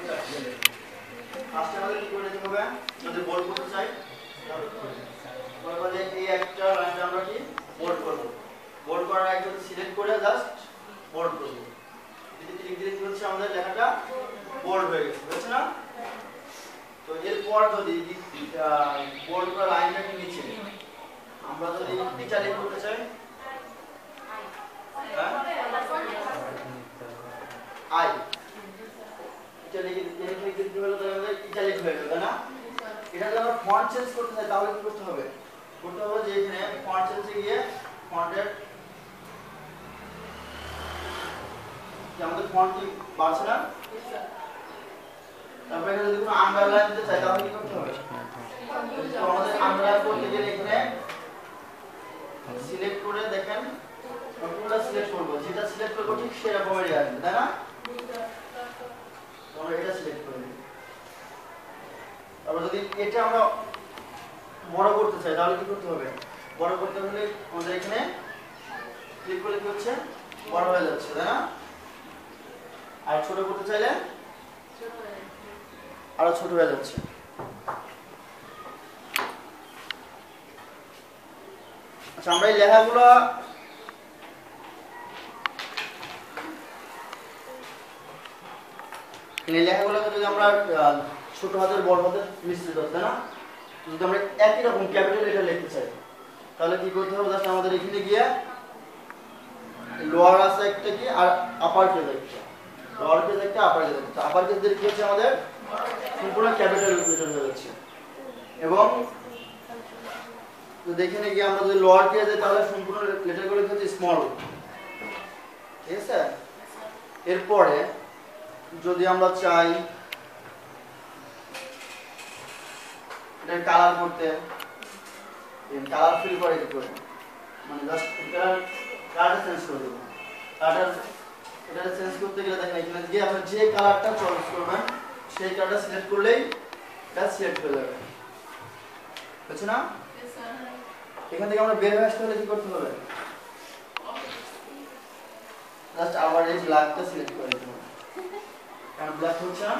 ফার্স্টে আমাদের কি করে নিতে হবে যদি বোল্ড করতে চাই তাহলে এই একটা লাইনটা আমরা কি বোল্ড করব বোল্ড করার আগে যদি সিলেক্ট করে জাস্ট বোল্ড করব যদি ক্লিক দিলে কি হচ্ছে আমাদের লেখাটা বোল্ড হয়ে গেছে বুঝছেন না তো এরপর যদি বোল্ড করা লাইনটাকে নিচে আমরা যদি ইটালিক করতে চাই আই ইটালিক কি হলো তাহলে ইটালিক হয়ে গেল না এটা যদি আমরা ফন্ট চেঞ্জ করতে চাই তাহলে কি করতে হবে যে এখানে ফন্ট চেঞ্জে গিয়ে ফন্টের কি আমাদের ফন্ট কি বাড়ছে না তারপরে এখানে যদি কোনো আন্ডারলাইন দিতে চাই তাহলে কি করতে হবে তো আমাদের আন্ডারলাইন করতে গেলে এখানে সিলেক্ট করে দেখেন কোনটা সিলেক্ট করব যেটা সিলেক্ট করব ঠিক সেরকমই আসবে তাই না আমরা এটা সিলেক্ট করে দিই তারপর যদি এটা আমরা বড় করতে চাই তাহলে কি করতে হবে বড় করতে হলে আমাদের এখানে ক্লিক করলে কি হচ্ছে বড় হয়ে যাচ্ছে তাই না আর ছোট করতে চাইলে আরো ছোট হয়ে যাচ্ছে আচ্ছা আমরা এই লেখাগুলো যদি আমরা ছোট হাতের বড় হাতের মিশ্রিত তাই না যদি আমরা একই রকম ক্যাপিটাল লেটার লিখতে চাই তাহলে কি করতে হবে জাস্ট আমাদের এখানে গিয়ে লোয়ার আছে একটা কি আর আপার কেস একটা লোয়ার কেস একটা আপার কেস একটা আপার কেস দিয়ে কি হচ্ছে আমাদের সম্পূর্ণ ক্যাপিটাল লেটার হয়ে যাচ্ছে এবং যদি এখানে গিয়ে আমরা যদি লোয়ার কেস দেই তাহলে সম্পূর্ণ লেটারগুলো কি হচ্ছে স্মল ঠিক আছে এরপরে যদি আমরা চাই এটা কালার করতে কালার ফিল করে কি করব মানে জাস্ট কালার চেঞ্জ করে দেব এটা চেঞ্জ করতে গেলে দেখেন এখানে গিয়ে আপনি যে কালারটা চয়েস করবেন সেই কালারটা সিলেক্ট করলেই এটা সিলেক্ট হয়ে যাবে বুঝছেন না এখান থেকে আমরা বের হয়ে আসতে হলে কি করতে হবে জাস্ট আবার এই ব্ল্যাকটা সিলেক্ট করে দিতে হবে কারণ ব্ল্যাক হচ্ছে না